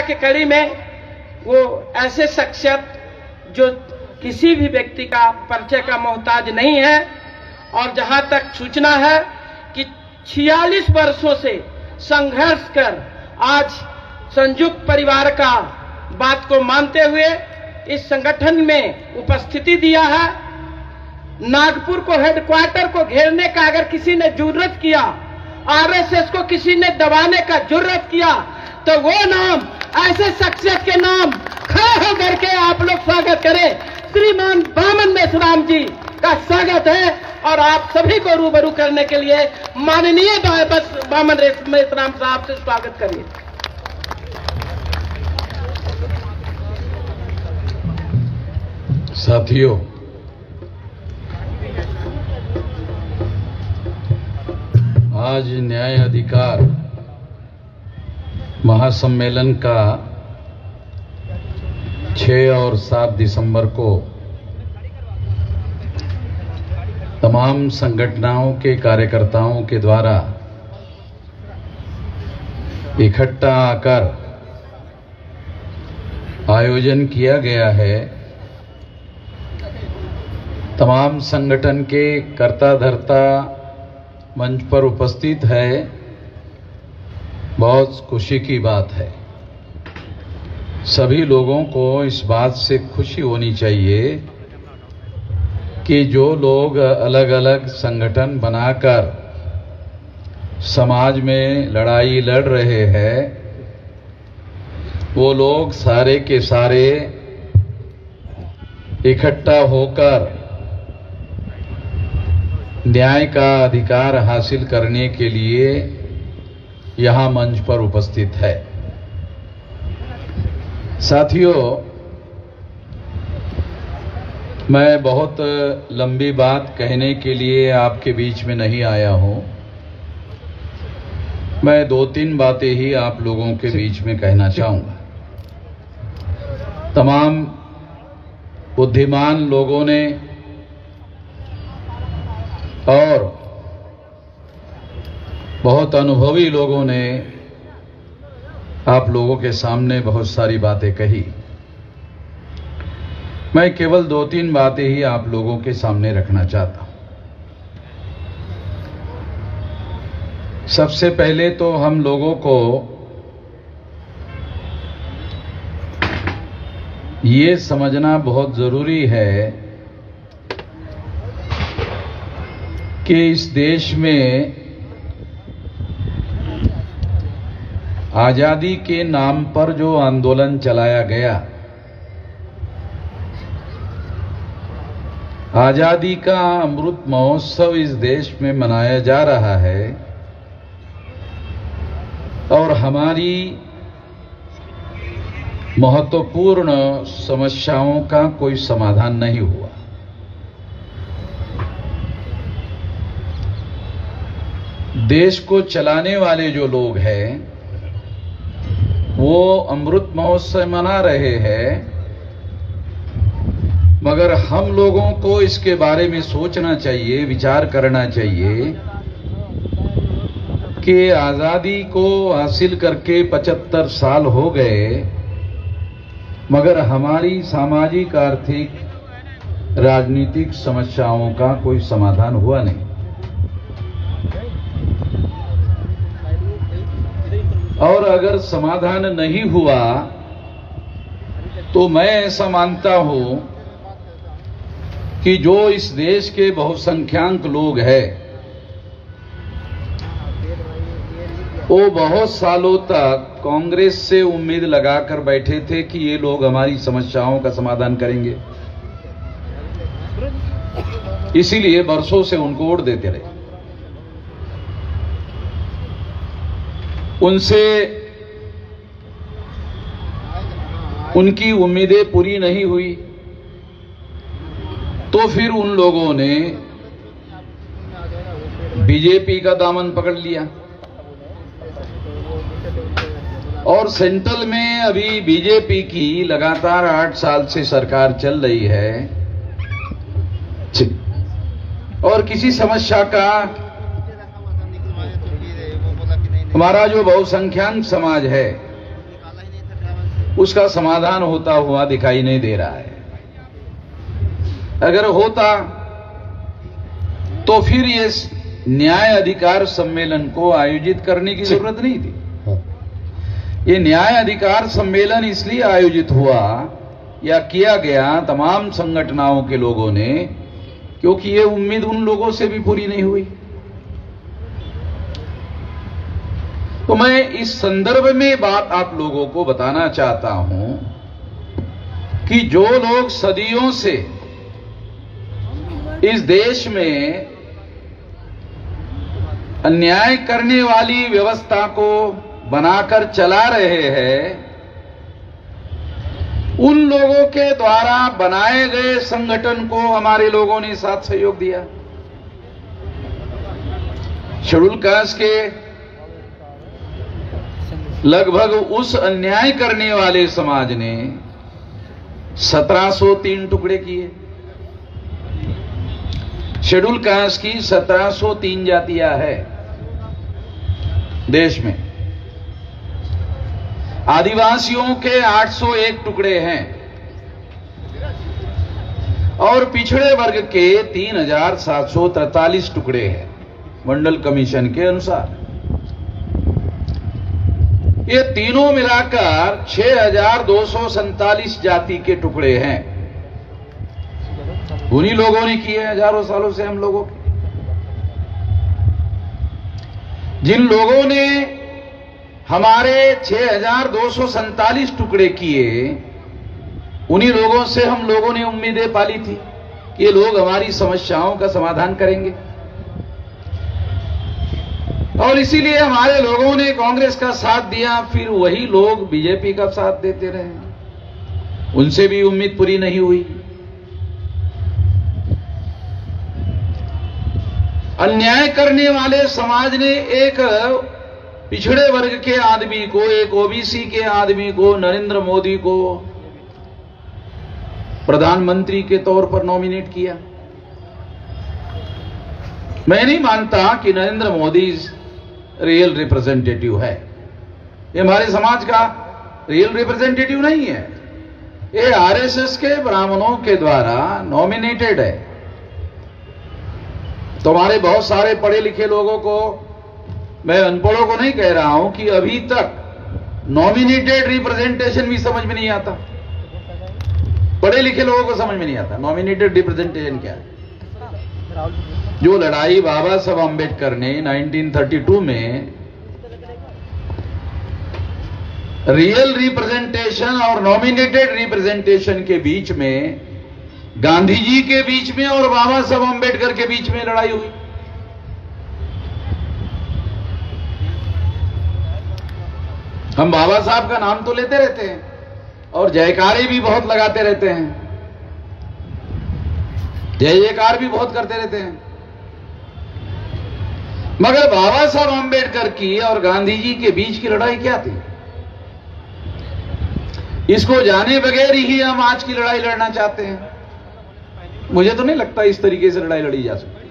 के कड़ी में वो ऐसे शख्सियत जो किसी भी व्यक्ति का परिचय का मोहताज नहीं है, और जहां तक सूचना है कि 46 वर्षों से संघर्ष कर आज संयुक्त परिवार का बात को मानते हुए इस संगठन में उपस्थिति दिया है। नागपुर को हेडक्वार्टर को घेरने का अगर किसी ने जुर्रत किया, आरएसएस को किसी ने दबाने का जुर्रत किया, तो वो नाम ऐसे शख्सियत के नाम खड़े होकर के आप लोग स्वागत करें। श्रीमान बामन मेश्राम जी का स्वागत है और आप सभी को रूबरू करने के लिए माननीय बामन मेश्राम साहब से स्वागत करिए। साथियों, आज न्याय अधिकार महासम्मेलन का 6 और 7 दिसंबर को तमाम संगठनों के कार्यकर्ताओं के द्वारा इकट्ठा आकर आयोजन किया गया है। तमाम संगठन के कर्ता धर्ता मंच पर उपस्थित है। बहुत खुशी की बात है। सभी लोगों को इस बात से खुशी होनी चाहिए कि जो लोग अलग अलग संगठन बनाकर समाज में लड़ाई लड़ रहे हैं, वो लोग सारे के सारे इकट्ठा होकर न्याय का अधिकार हासिल करने के लिए यहां मंच पर उपस्थित है। साथियों, मैं बहुत लंबी बात कहने के लिए आपके बीच में नहीं आया हूं। मैं 2-3 बातें ही आप लोगों के बीच में कहना चाहूंगा। तमाम बुद्धिमान लोगों ने और बहुत अनुभवी लोगों ने आप लोगों के सामने बहुत सारी बातें कही। मैं केवल 2-3 बातें ही आप लोगों के सामने रखना चाहता हूं। सबसे पहले तो हम लोगों को ये समझना बहुत जरूरी है कि इस देश में आजादी के नाम पर जो आंदोलन चलाया गया, आजादी का अमृत महोत्सव इस देश में मनाया जा रहा है और हमारी महत्वपूर्ण समस्याओं का कोई समाधान नहीं हुआ। देश को चलाने वाले जो लोग हैं वो अमृत महोत्सव मना रहे हैं, मगर हम लोगों को इसके बारे में सोचना चाहिए, विचार करना चाहिए कि आजादी को हासिल करके 75 साल हो गए, मगर हमारी सामाजिक, आर्थिक, राजनीतिक समस्याओं का कोई समाधान हुआ नहीं। और अगर समाधान नहीं हुआ तो मैं ऐसा मानता हूं कि जो इस देश के बहुसंख्यक लोग हैं वो बहुत सालों तक कांग्रेस से उम्मीद लगाकर बैठे थे कि ये लोग हमारी समस्याओं का समाधान करेंगे, इसीलिए बरसों से उनको वोट देते रहे। उनसे उनकी उम्मीदें पूरी नहीं हुई तो फिर उन लोगों ने बीजेपी का दामन पकड़ लिया और सेंट्रल में अभी बीजेपी की लगातार 8 साल से सरकार चल रही है और किसी समस्या का हमारा जो बहुसंख्यक समाज है उसका समाधान होता हुआ दिखाई नहीं दे रहा है। अगर होता तो फिर ये न्याय अधिकार सम्मेलन को आयोजित करने की जरूरत नहीं थी। ये न्याय अधिकार सम्मेलन इसलिए आयोजित हुआ या किया गया तमाम संगठनों के लोगों ने, क्योंकि ये उम्मीद उन लोगों से भी पूरी नहीं हुई। तो मैं इस संदर्भ में बात आप लोगों को बताना चाहता हूं कि जो लोग सदियों से इस देश में अन्याय करने वाली व्यवस्था को बनाकर चला रहे हैं, उन लोगों के द्वारा बनाए गए संगठन को हमारे लोगों ने साथ सहयोग दिया। शेड्यूल कास्ट के लगभग उस अन्याय करने वाले समाज ने 1703 टुकड़े किए। शेड्यूल कास्ट की 1703 जातियां है देश में। आदिवासियों के 801 टुकड़े हैं और पिछड़े वर्ग के 3743 टुकड़े हैं मंडल कमीशन के अनुसार। ये तीनों मिलाकर 6247 जाति के टुकड़े हैं। उन्हीं लोगों ने किए हजारों सालों से हम लोगों के। जिन लोगों ने हमारे 6247 टुकड़े किए, उन्हीं लोगों से हम लोगों ने उम्मीदें पाली थी कि ये लोग हमारी समस्याओं का समाधान करेंगे। और इसीलिए हमारे लोगों ने कांग्रेस का साथ दिया, फिर वही लोग बीजेपी का साथ देते रहे। उनसे भी उम्मीद पूरी नहीं हुई। अन्याय करने वाले समाज ने एक पिछड़े वर्ग के आदमी को, एक ओबीसी के आदमी को, नरेंद्र मोदी को प्रधानमंत्री के तौर पर नॉमिनेट किया। मैं नहीं मानता कि नरेंद्र मोदी रियल रिप्रेजेंटेटिव है। ये हमारे समाज का रियल रिप्रेजेंटेटिव नहीं है। ये आरएसएस के ब्राह्मणों के द्वारा नॉमिनेटेड है। तो हमारे बहुत सारे पढ़े लिखे लोगों को, मैं अनपढ़ों को नहीं कह रहा हूं, कि अभी तक नॉमिनेटेड रिप्रेजेंटेशन भी समझ में नहीं आता। पढ़े लिखे लोगों को समझ में नहीं आता नॉमिनेटेड रिप्रेजेंटेशन क्या है। जो लड़ाई बाबा साहब अम्बेडकर ने 1932 में रियल रिप्रेजेंटेशन और नॉमिनेटेड रिप्रेजेंटेशन के बीच में, गांधी जी के बीच में और बाबा साहब अम्बेडकर के बीच में लड़ाई हुई। हम बाबा साहब का नाम तो लेते रहते हैं और जयकारे भी बहुत लगाते रहते हैं, जय जयकार भी बहुत करते रहते हैं, मगर बाबा साहब अम्बेडकर की और गांधी जी के बीच की लड़ाई क्या थी, इसको जाने बगैर ही हम आज की लड़ाई लड़ना चाहते हैं। मुझे तो नहीं लगता इस तरीके से लड़ाई लड़ी जा सकती।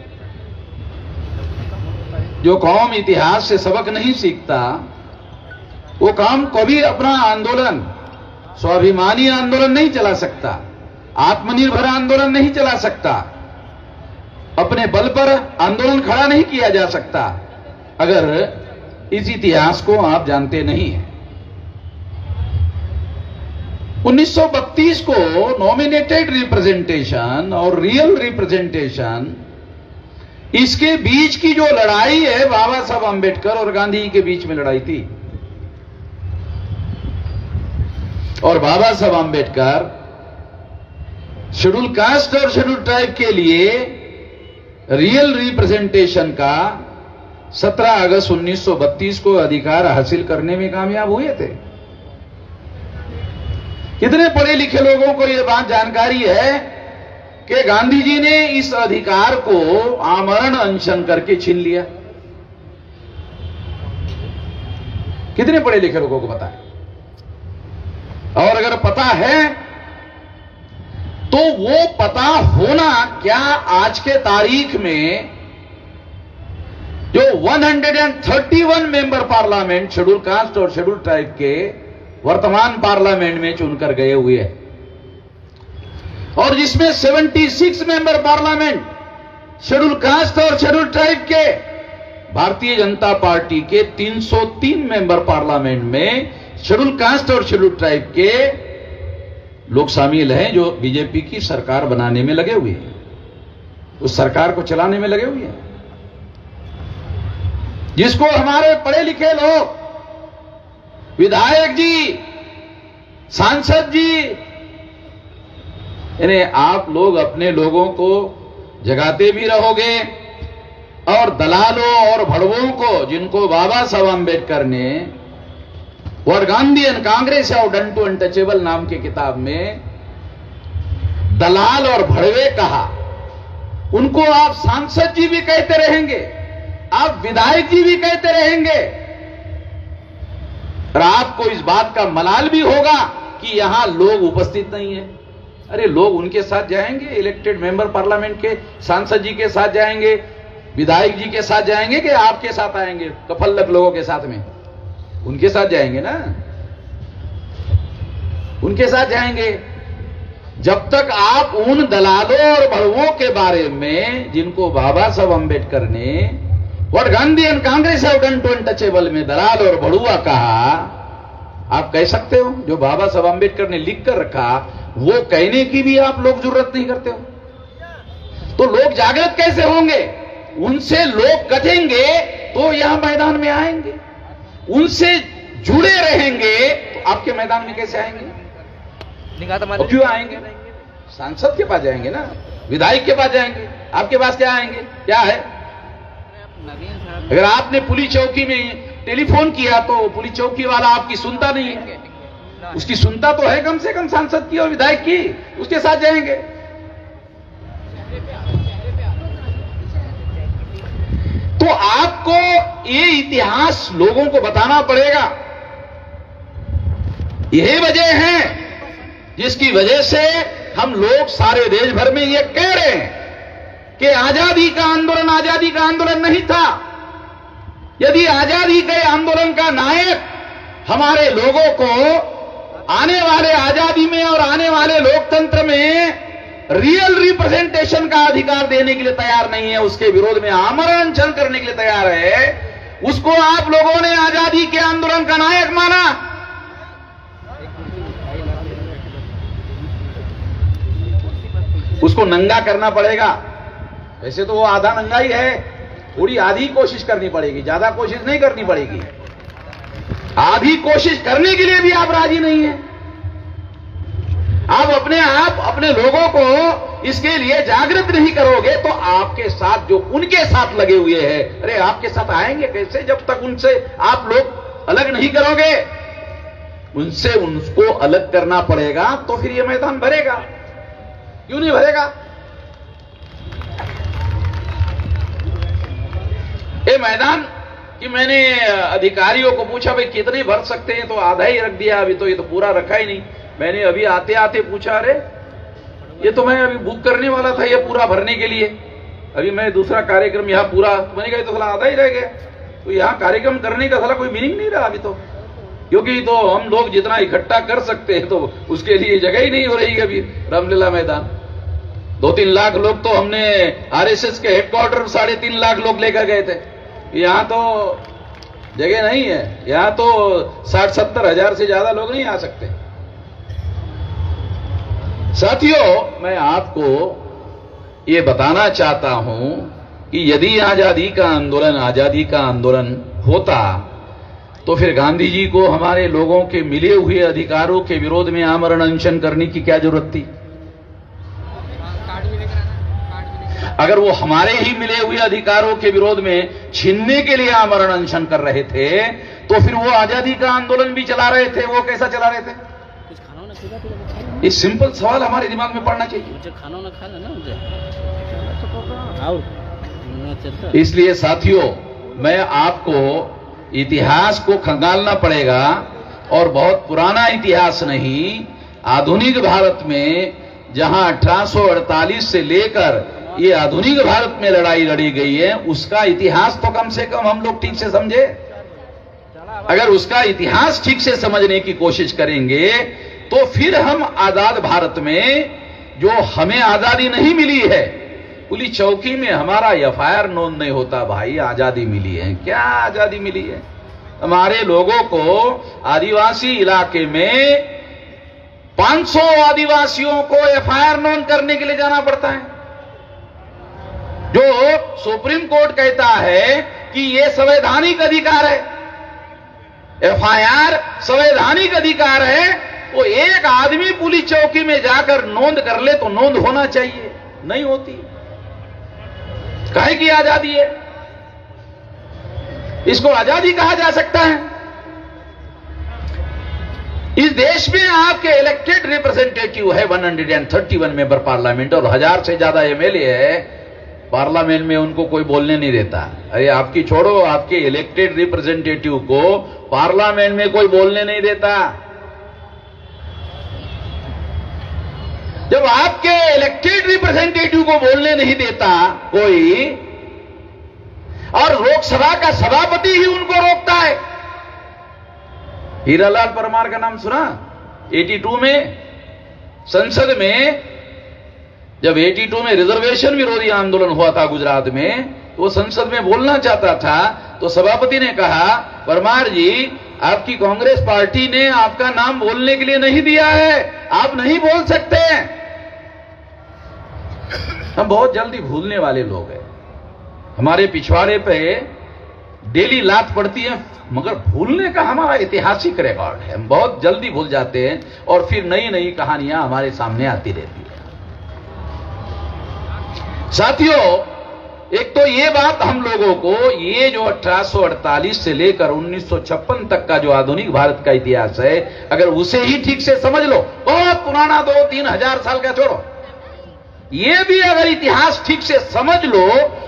जो कौम इतिहास से सबक नहीं सीखता, वो काम कभी अपना आंदोलन, स्वाभिमानी आंदोलन नहीं चला सकता, आत्मनिर्भर आंदोलन नहीं चला सकता, अपने बल पर आंदोलन खड़ा नहीं किया जा सकता, अगर इस इतिहास को आप जानते नहीं हैं। 1932 को नॉमिनेटेड रिप्रेजेंटेशन और रियल रिप्रेजेंटेशन, इसके बीच की जो लड़ाई है, बाबा साहब अम्बेडकर और गांधी के बीच में लड़ाई थी। और बाबा साहब अम्बेडकर शेड्यूल कास्ट और शेड्यूल ट्राइब के लिए रियल रिप्रेजेंटेशन का 17 अगस्त 1932 को अधिकार हासिल करने में कामयाब हुए थे। कितने पढ़े लिखे लोगों को यह बात जानकारी है कि गांधी जी ने इस अधिकार को आमरण अनशन करके छीन लिया? कितने पढ़े लिखे लोगों को पता है? और अगर पता है तो वो पता होना क्या आज के तारीख में जो 131 मेंबर पार्लियामेंट शेड्यूल कास्ट और शेड्यूल ट्राइब के वर्तमान पार्लियामेंट में चुनकर गए हुए हैं, और जिसमें 76 मेंबर पार्लियामेंट शेड्यूल कास्ट और शेड्यूल ट्राइब के, भारतीय जनता पार्टी के 303 मेंबर पार्लियामेंट में शेड्यूल कास्ट और शेड्यूल ट्राइब के लोग शामिल हैं, जो बीजेपी की सरकार बनाने में लगे हुए हैं, उस सरकार को चलाने में लगे हुए हैं, जिसको हमारे पढ़े लिखे लोग, विधायक जी, सांसद जी, यानी आप लोग अपने लोगों को जगाते भी रहोगे, और दलालों और भड़वों को, जिनको बाबा साहब आंबेडकर ने और Gandhi and Congress of done to untouchable नाम की किताब में दलाल और भड़वे कहा, उनको आप सांसद जी भी कहते रहेंगे, आप विधायक जी भी कहते रहेंगे, और आपको इस बात का मलाल भी होगा कि यहां लोग उपस्थित नहीं है। अरे लोग उनके साथ जाएंगे, इलेक्टेड मेंबर पार्लियामेंट के सांसद जी के साथ जाएंगे, विधायक जी के साथ जाएंगे, कि आपके साथ आएंगे, कफल्लक लोगों के साथ में, उनके साथ जाएंगे ना, उनके साथ जाएंगे। जब तक आप उन दलालों और भड़वों के बारे में, जिनको बाबा साहब आंबेडकर ने what Gandhi and Congress have done to untouchable में दलाल और भड़ुआ कहा, आप कह सकते हो? जो बाबा साहब आंबेडकर ने लिख कर रखा, वो कहने की भी आप लोग जरूरत नहीं करते हो। तो लोग जागृत कैसे होंगे? उनसे लोग कटेंगे तो यहां मैदान में आएंगे, उनसे जुड़े रहेंगे तो आपके मैदान में कैसे आएंगे? तो क्यों आएंगे? सांसद के पास जाएंगे ना, विधायक के पास जाएंगे, आपके पास क्या आएंगे? क्या है? अगर आपने पुलिस चौकी में टेलीफोन किया तो पुलिस चौकी वाला आपकी सुनता नहीं है, उसकी सुनता तो है कम से कम सांसद की और विधायक की, उसके साथ जाएंगे। तो आपको ये इतिहास लोगों को बताना पड़ेगा। यही वजह है जिसकी वजह से हम लोग सारे देश भर में ये कह रहे हैं कि आजादी का आंदोलन नहीं था। यदि आजादी के आंदोलन का नायक हमारे लोगों को आने वाले आजादी में और आने वाले लोकतंत्र में रियल रिप्रेजेंटेशन का अधिकार देने के लिए तैयार नहीं है, उसके विरोध में आमरण अनशन करने के लिए तैयार है, उसको आप लोगों ने आजादी के आंदोलन का नायक माना। उसको नंगा करना पड़ेगा। वैसे तो वो आधा नंगा ही है, थोड़ी आधी कोशिश करनी पड़ेगी, ज्यादा कोशिश नहीं करनी पड़ेगी। आधी कोशिश करने के लिए भी आप राजी नहीं है। आप अपने लोगों को इसके लिए जागृत नहीं करोगे तो आपके साथ जो उनके साथ लगे हुए हैं, अरे आपके साथ आएंगे कैसे जब तक उनसे आप लोग अलग नहीं करोगे? उनसे उनको अलग करना पड़ेगा तो फिर यह मैदान भरेगा। क्यों नहीं भरेगा? ये मैदान कि मैंने अधिकारियों को पूछा भाई कितने भर सकते हैं, तो आधा ही रख दिया, अभी तो ये तो पूरा रखा ही नहीं। मैंने अभी आते आते पूछा, अरे ये तो मैं अभी बुक करने वाला था ये पूरा भरने के लिए, अभी मैं दूसरा कार्यक्रम यहाँ पूरा, मैंने कहा तो साला आधा ही रह गया। तो यहाँ कार्यक्रम करने का साला कोई मीनिंग नहीं रहा अभी तो, क्योंकि तो हम लोग जितना इकट्ठा कर सकते हैं तो उसके लिए जगह ही नहीं हो रही है अभी रामलीला मैदान। 2-3 लाख लोग तो हमने आरएसएस के हेडक्वार्टर 3.5 लाख लोग लेकर गए थे। यहां तो जगह नहीं है, यहां तो 60-70 हजार से ज्यादा लोग नहीं आ सकते। साथियों, मैं आपको ये बताना चाहता हूं कि यदि आजादी का आंदोलन होता तो फिर गांधी जी को हमारे लोगों के मिले हुए अधिकारों के विरोध में आमरण अनशन करने की क्या जरूरत थी? अगर वो हमारे ही मिले हुए अधिकारों के विरोध में छीनने के लिए आमरण अनशन कर रहे थे तो फिर वो आजादी का आंदोलन भी चला रहे थे। वो कैसा चला रहे थे? ये सिंपल सवाल हमारे दिमाग में पड़ना चाहिए। इसलिए साथियों, मैं आपको इतिहास को खंगालना पड़ेगा, और बहुत पुराना इतिहास नहीं, आधुनिक भारत में जहां 1848 से लेकर ये आधुनिक भारत में लड़ाई लड़ी गई है, उसका इतिहास तो कम से कम हम लोग ठीक से समझे। अगर उसका इतिहास ठीक से समझने की कोशिश करेंगे तो फिर हम आजाद भारत में, जो हमें आजादी नहीं मिली है, पुलिस चौकी में हमारा एफआईआर नोंद नहीं होता, भाई आजादी मिली है, क्या आजादी मिली है? हमारे लोगों को आदिवासी इलाके में 500 आदिवासियों को एफआईआर नोंद करने के लिए जाना पड़ता है, जो सुप्रीम कोर्ट कहता है कि यह संवैधानिक अधिकार है, एफआईआर संवैधानिक अधिकार है। वो एक आदमी पुलिस चौकी में जाकर नोंद कर ले तो नोंद होना चाहिए, नहीं होती। काहे की आजादी है? इसको आजादी कहा जा सकता है? इस देश में आपके इलेक्टेड रिप्रेजेंटेटिव है 131 मेंबर पार्लियामेंट और 1000 से ज्यादा एमएलए है पार्लियामेंट में, उनको कोई बोलने नहीं देता। अरे आपकी छोड़ो, आपके इलेक्टेड रिप्रेजेंटेटिव को पार्लियामेंट में कोई बोलने नहीं देता। जब आपके इलेक्टेड रिप्रेजेंटेटिव को बोलने नहीं देता कोई, और लोकसभा का सभापति ही उनको रोकता है। हीरालाल परमार का नाम सुना? 82 में संसद में, जब 82 में रिजर्वेशन विरोधी आंदोलन हुआ था गुजरात में, तो वो संसद में बोलना चाहता था, तो सभापति ने कहा, परमार जी आपकी कांग्रेस पार्टी ने आपका नाम बोलने के लिए नहीं दिया है, आप नहीं बोल सकते। हम बहुत जल्दी भूलने वाले लोग हैं, हमारे पिछवाड़े पे डेली लात पड़ती है, मगर भूलने का हमारा ऐतिहासिक रिकॉर्ड है। हम बहुत जल्दी भूल जाते हैं और फिर नई नई कहानियां हमारे सामने आती रहती है। साथियों, एक तो ये बात हम लोगों को, ये जो 1848 से लेकर 1956 तक का जो आधुनिक भारत का इतिहास है, अगर उसे ही ठीक से समझ लो, बहुत पुराना 2-3 हजार साल का छोड़ो, ये भी अगर इतिहास ठीक से समझ लो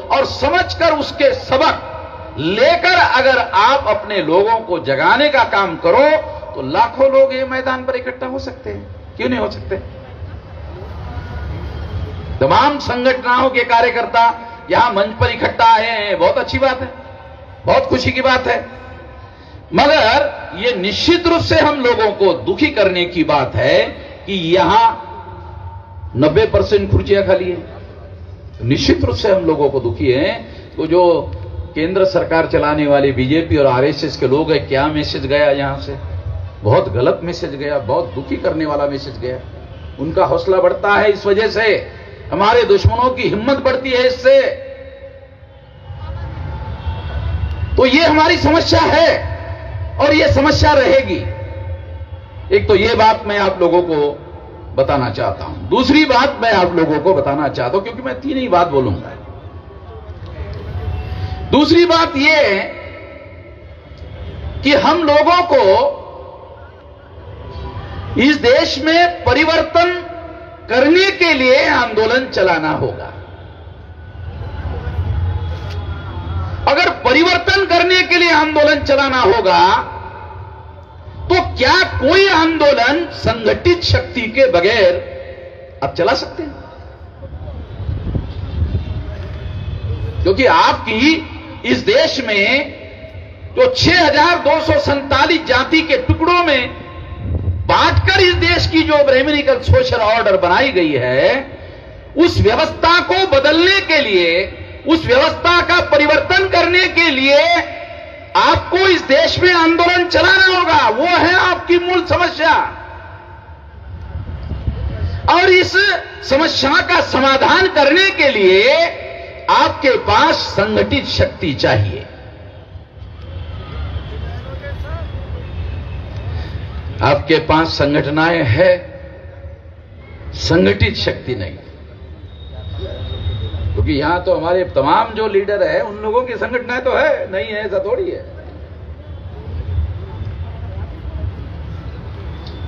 और समझकर उसके सबक लेकर अगर आप अपने लोगों को जगाने का काम करो, तो लाखों लोग ये मैदान पर इकट्ठा हो सकते हैं। क्यों नहीं हो सकते? तमाम संगठनों के कार्यकर्ता यहां मंच पर इकट्ठा आए हैं, बहुत अच्छी बात है, बहुत खुशी की बात है, मगर ये निश्चित रूप से हम लोगों को दुखी करने की बात है कि यहां 90% कुर्सियां खाली है। निश्चित रूप से हम लोगों को दुखी हैं। तो जो केंद्र सरकार चलाने वाले बीजेपी और आरएसएस के लोग हैं, क्या मैसेज गया यहां से? बहुत गलत मैसेज गया, बहुत दुखी करने वाला मैसेज गया। उनका हौसला बढ़ता है इस वजह से, हमारे दुश्मनों की हिम्मत बढ़ती है इससे। तो ये हमारी समस्या है और ये समस्या रहेगी। एक तो ये बात मैं आप लोगों को बताना चाहता हूं। दूसरी बात मैं आप लोगों को बताना चाहता हूं, क्योंकि मैं 3 ही बात बोलूंगा। दूसरी बात यह कि हम लोगों को इस देश में परिवर्तन करने के लिए आंदोलन चलाना होगा। अगर परिवर्तन करने के लिए आंदोलन चलाना होगा, तो क्या कोई आंदोलन संगठित शक्ति के बगैर आप चला सकते हैं? क्योंकि आपकी इस देश में जो 6247 जाति के टुकड़ों में बांटकर इस देश की जो ब्राह्मणिकल सोशल ऑर्डर बनाई गई है, उस व्यवस्था को बदलने के लिए, उस व्यवस्था का परिवर्तन करने के लिए आपको इस देश में आंदोलन चलाना होगा। वो है आपकी मूल समस्या। और इस समस्या का समाधान करने के लिए आपके पास संगठित शक्ति चाहिए। आपके पास संगठनाएं हैं, संगठित शक्ति नहीं। क्योंकि यहां तो हमारे तमाम जो लीडर है, उन लोगों की संगठनाएं तो है, नहीं है ऐसा थोड़ी है,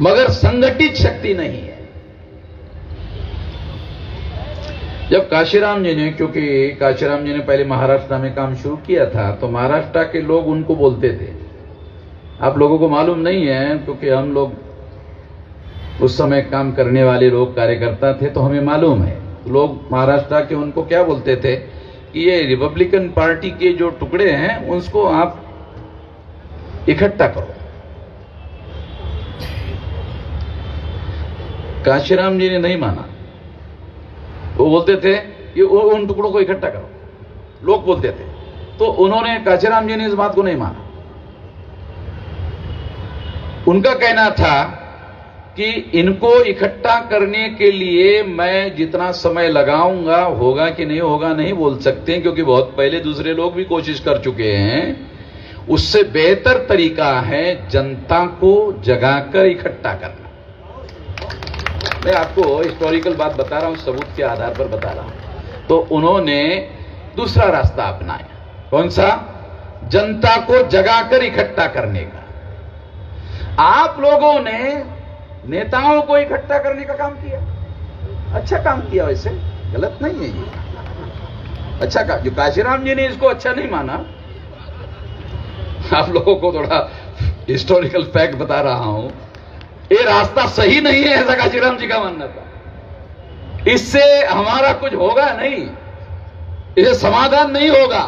मगर संगठित शक्ति नहीं है। जब काशीराम जी ने, क्योंकि काशीराम जी ने पहले महाराष्ट्र में काम शुरू किया था, तो महाराष्ट्र के लोग उनको बोलते थे, आप लोगों को मालूम नहीं है, क्योंकि हम लोग उस समय काम करने वाले लोग कार्यकर्ता थे, तो हमें मालूम है। लोग महाराष्ट्र के उनको क्या बोलते थे कि ये रिपब्लिकन पार्टी के जो टुकड़े हैं, उसको आप इकट्ठा करो। काशीराम जी ने नहीं माना। वो बोलते थे कि उन टुकड़ों को इकट्ठा करो, लोग बोलते थे। तो उन्होंने, काशीराम जी ने इस बात को नहीं माना। उनका कहना था कि इनको इकट्ठा करने के लिए मैं जितना समय लगाऊंगा, होगा कि नहीं होगा नहीं बोल सकते, क्योंकि बहुत पहले दूसरे लोग भी कोशिश कर चुके हैं। उससे बेहतर तरीका है जनता को जगाकर इकट्ठा करना। मैं आपको हिस्टोरिकल बात बता रहा हूं, सबूत के आधार पर बता रहा हूं। तो उन्होंने दूसरा रास्ता अपनाया। कौन सा? जनता को जगाकर इकट्ठा करने का। आप लोगों ने नेताओं को इकट्ठा करने का काम किया, अच्छा काम किया, वैसे गलत नहीं है ये, अच्छा काम। जो काशीराम जी ने इसको अच्छा नहीं माना, आप लोगों को थोड़ा हिस्टोरिकल फैक्ट बता रहा हूं, ये रास्ता सही नहीं है, ऐसा काशीराम जी का मानना था। इससे हमारा कुछ होगा नहीं, इससे समाधान नहीं होगा।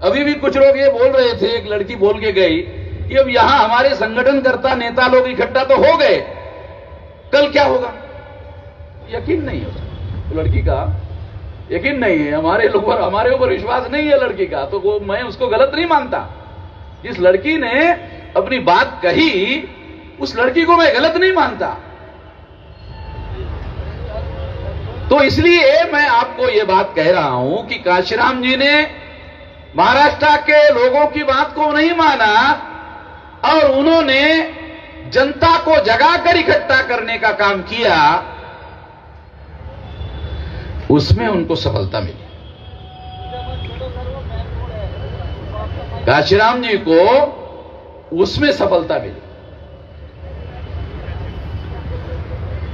अभी भी कुछ लोग ये बोल रहे थे, एक लड़की बोल के गई कि अब यहां हमारे संगठनकर्ता नेता लोग इकट्ठा तो हो गए, कल क्या होगा? यकीन नहीं होगा लड़की का, यकीन नहीं है हमारे ऊपर विश्वास नहीं है लड़की का। तो वो, मैं उसको गलत नहीं मानता। जिस लड़की ने अपनी बात कही, उस लड़की को मैं गलत नहीं मानता। तो इसलिए मैं आपको यह बात कह रहा हूं कि काशीराम जी ने महाराष्ट्र के लोगों की बात को नहीं माना और उन्होंने जनता को जगाकर इकट्ठा करने का काम किया, उसमें उनको सफलता मिली। काशीराम जी को उसमें सफलता मिली।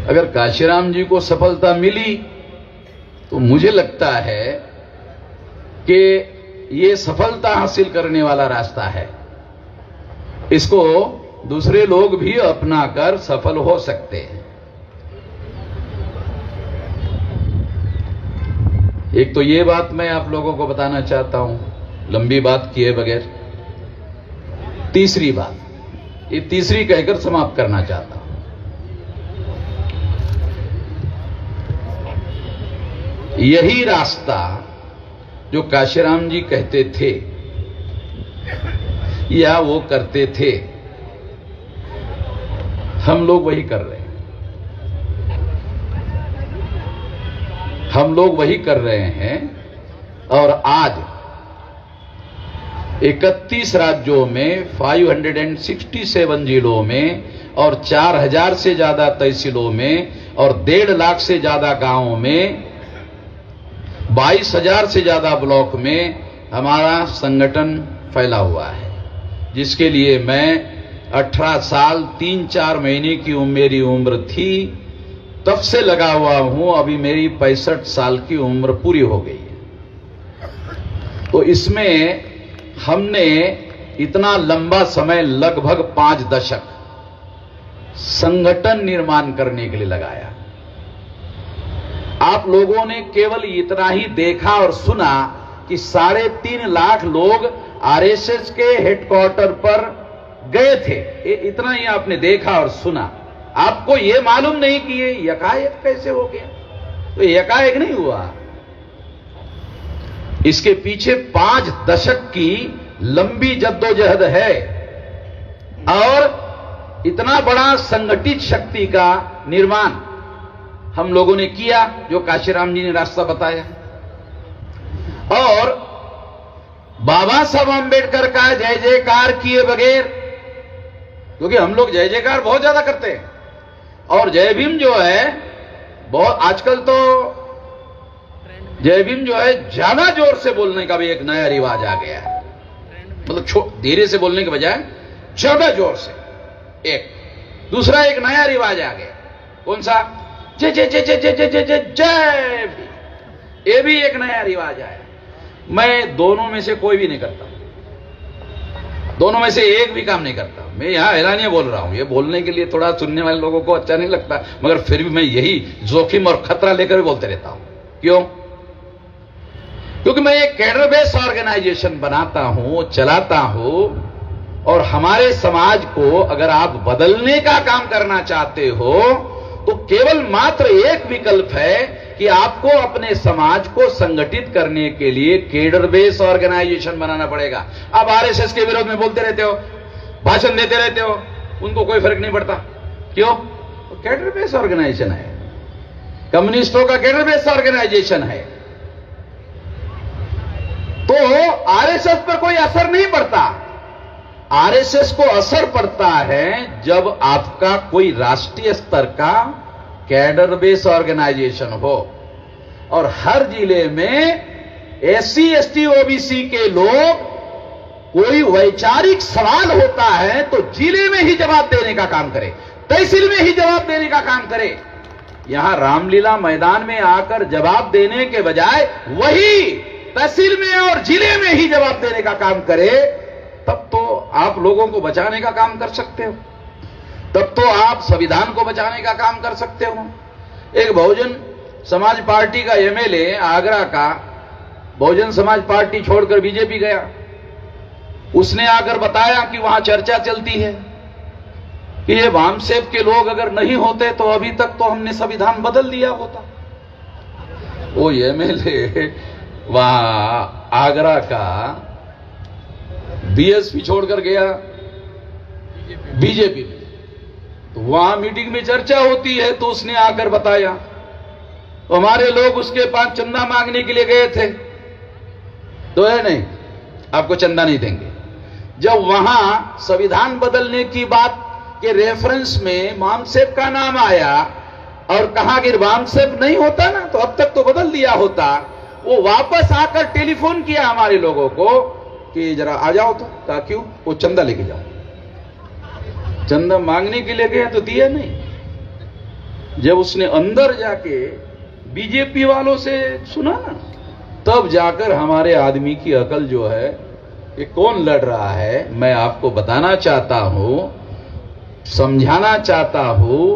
अगर काशीराम जी को सफलता मिली तो मुझे लगता है कि ये सफलता हासिल करने वाला रास्ता है, इसको दूसरे लोग भी अपनाकर सफल हो सकते हैं। एक तो ये बात मैं आप लोगों को बताना चाहता हूं, लंबी बात किए बगैर। तीसरी बात, ये तीसरी कहकर समाप्त करना चाहता हूं। यही रास्ता जो काशीराम जी कहते थे या वो करते थे, हम लोग वही कर रहे हैं। हम लोग वही कर रहे हैं और आज 31 राज्यों में, 567 जिलों में और 4000 से ज्यादा तहसीलों में और 1.5 लाख से ज्यादा गांवों में, 22,000 से ज्यादा ब्लॉक में हमारा संगठन फैला हुआ है, जिसके लिए मैं 18 साल 3-4 महीने की मेरी उम्र थी, तब से लगा हुआ हूं। अभी मेरी 65 साल की उम्र पूरी हो गई है। तो इसमें हमने इतना लंबा समय, लगभग 5 दशक संगठन निर्माण करने के लिए लगाया। आप लोगों ने केवल इतना ही देखा और सुना कि 3.5 लाख लोग आरएसएस के हेडक्वार्टर पर गए थे, इतना ही आपने देखा और सुना। आपको यह मालूम नहीं कि ये यकाएक कैसे हो गया। तो यकाएक नहीं हुआ, इसके पीछे 5 दशक की लंबी जद्दोजहद है और इतना बड़ा संगठित शक्ति का निर्माण हम लोगों ने किया, जो काशीराम जी ने रास्ता बताया। और बाबा साहब आंबेडकर का जय जयकार किए बगैर, क्योंकि हम लोग जय जयकार बहुत ज्यादा करते हैं और जय भीम जो है बहुत, आजकल तो जय भीम जो है ज्यादा जोर से बोलने का भी एक नया रिवाज आ गया है। मतलब धीरे से बोलने के बजाय ज्यादा जोर से। एक दूसरा एक नया रिवाज आ गया, कौन सा? जय जय जय जय जय जय जय जय जय भीम। ये भी एक नया रिवाज आया। मैं दोनों में से कोई भी नहीं करता, दोनों में से एक भी काम नहीं करता। मैं यहां ऐलानिया बोल रहा हूं, ये बोलने के लिए थोड़ा सुनने वाले लोगों को अच्छा नहीं लगता, मगर फिर भी मैं यही जोखिम और खतरा लेकर भी बोलते रहता हूं। क्यों? क्योंकि मैं एक कैडर बेस ऑर्गेनाइजेशन बनाता हूं, चलाता हूं और हमारे समाज को अगर आप बदलने का काम करना चाहते हो तो केवल मात्र एक विकल्प है कि आपको अपने समाज को संगठित करने के लिए केडर बेस ऑर्गेनाइजेशन बनाना पड़ेगा। आप आरएसएस के विरोध में बोलते रहते हो, भाषण देते रहते हो, उनको कोई फर्क नहीं पड़ता। क्यों? तो केडर बेस ऑर्गेनाइजेशन है, कम्युनिस्टों का केडर बेस ऑर्गेनाइजेशन है, तो आरएसएस पर कोई असर नहीं पड़ता। आरएसएस को असर पड़ता है जब आपका कोई राष्ट्रीय स्तर का कैडर बेस ऑर्गेनाइजेशन हो और हर जिले में एससी एसटी ओबीसी के लोग, कोई वैचारिक सवाल होता है तो जिले में ही जवाब देने का काम करे, तहसील में ही जवाब देने का काम करे। यहां रामलीला मैदान में आकर जवाब देने के बजाय वही तहसील में और जिले में ही जवाब देने का काम करे, तब तो आप लोगों को बचाने का काम कर सकते हो, तब तो आप संविधान को बचाने का काम कर सकते हो। एक बहुजन समाज पार्टी का एमएलए आगरा का बहुजन समाज पार्टी छोड़कर बीजेपी गया, उसने आकर बताया कि वहां चर्चा चलती है कि ये वामसेप के लोग अगर नहीं होते तो अभी तक तो हमने संविधान बदल दिया होता। वो एमएलए वहां आगरा का बीएसपी छोड़कर गया बीजेपी में, तो वहां मीटिंग में चर्चा होती है तो उसने आकर बताया, तो हमारे लोग उसके पास चंदा मांगने के लिए गए थे, तो है नहीं आपको चंदा नहीं देंगे। जब वहां संविधान बदलने की बात के रेफरेंस में वामसेप का नाम आया और कहा कि वामसेप नहीं होता ना तो अब तक तो बदल दिया होता, वो वापस आकर टेलीफोन किया हमारे लोगों को कि जरा आ जाओ, तो कहा क्यों? वो चंदा लेके जाओ। चंदा मांगने के लिए गया तो दिया नहीं। जब उसने अंदर जाके बीजेपी वालों से सुना ना, तब जाकर हमारे आदमी की अकल जो है, ये कौन लड़ रहा है, मैं आपको बताना चाहता हूं, समझाना चाहता हूं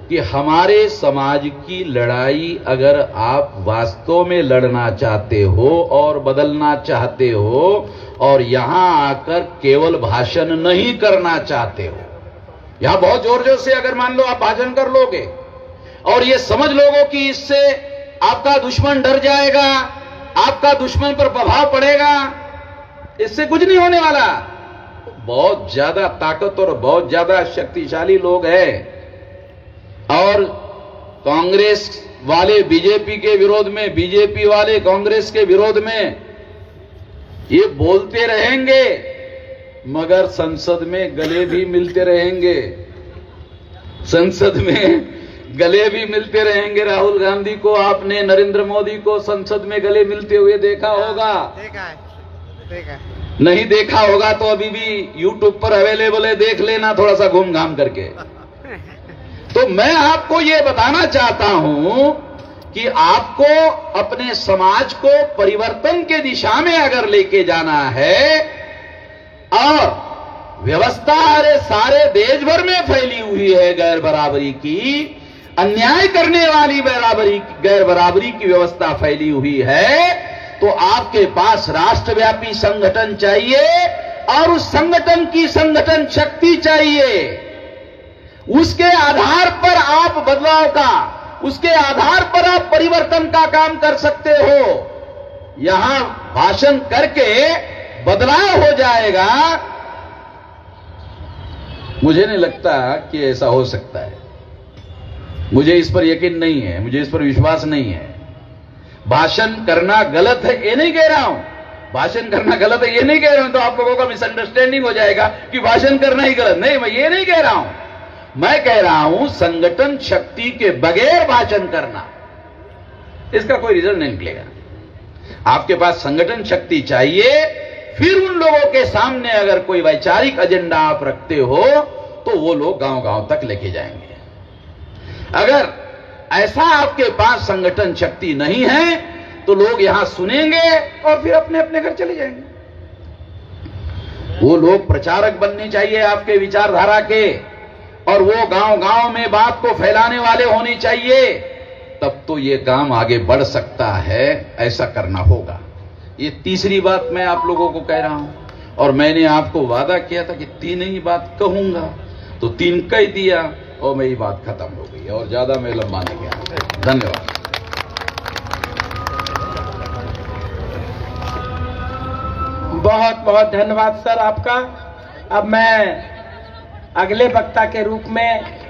कि हमारे समाज की लड़ाई अगर आप वास्तव में लड़ना चाहते हो और बदलना चाहते हो और यहां आकर केवल भाषण नहीं करना चाहते हो, यहां बहुत जोर जोर से अगर मान लो आप भाषण कर लोगे और ये समझ लोगे कि इससे आपका दुश्मन डर जाएगा, आपका दुश्मन पर प्रभाव पड़ेगा, इससे कुछ नहीं होने वाला। बहुत ज्यादा ताकत और बहुत ज्यादा शक्तिशाली लोग हैं और कांग्रेस वाले बीजेपी के विरोध में, बीजेपी वाले कांग्रेस के विरोध में ये बोलते रहेंगे, मगर संसद में गले भी मिलते रहेंगे, संसद में गले भी मिलते रहेंगे। राहुल गांधी को आपने, नरेंद्र मोदी को संसद में गले मिलते हुए देखा होगा, देखा नहीं देखा होगा तो अभी भी यूट्यूब पर अवेलेबल है, देख लेना थोड़ा सा घूम घाम करके। तो मैं आपको यह बताना चाहता हूं कि आपको अपने समाज को परिवर्तन के दिशा में अगर लेके जाना है और व्यवस्था अरे सारे देश भर में फैली हुई है गैर बराबरी की, अन्याय करने वाली गैर बराबरी की व्यवस्था फैली हुई है, तो आपके पास राष्ट्रव्यापी संगठन चाहिए और उस संगठन की संगठन शक्ति चाहिए। उसके आधार पर आप बदलाव का, उसके आधार पर आप परिवर्तन का काम कर सकते हो। यहां भाषण करके बदलाव हो जाएगा, मुझे नहीं लगता कि ऐसा हो सकता है। मुझे इस पर यकीन नहीं है, मुझे इस पर विश्वास नहीं है। भाषण करना गलत है ये नहीं कह रहा हूं, भाषण करना गलत है ये नहीं कह रहा हूं, तो आप लोगों का मिसअंडरस्टैंडिंग हो जाएगा कि भाषण करना ही गलत। नहीं, मैं ये नहीं कह रहा हूं, मैं कह रहा हूं संगठन शक्ति के बगैर भाषण करना, इसका कोई रिजल्ट नहीं निकलेगा। आपके पास संगठन शक्ति चाहिए, फिर उन लोगों के सामने अगर कोई वैचारिक एजेंडा आप रखते हो तो वो लोग गांव-गांव तक लेके जाएंगे। अगर ऐसा आपके पास संगठन शक्ति नहीं है तो लोग यहां सुनेंगे और फिर अपने अपने घर चले जाएंगे। वो लोग प्रचारक बनने चाहिए आपके विचारधारा के, और वो गांव-गांव में बात को फैलाने वाले होने चाहिए, तब तो ये काम आगे बढ़ सकता है। ऐसा करना होगा। ये तीसरी बात मैं आप लोगों को कह रहा हूं। और मैंने आपको वादा किया था कि 3 ही बात कहूंगा, तो 3 कह दिया और मेरी बात खत्म हो गई और ज्यादा मैं लंबा नहीं गया। धन्यवाद। बहुत बहुत धन्यवाद सर आपका। अब मैं अगले वक्ता के रूप में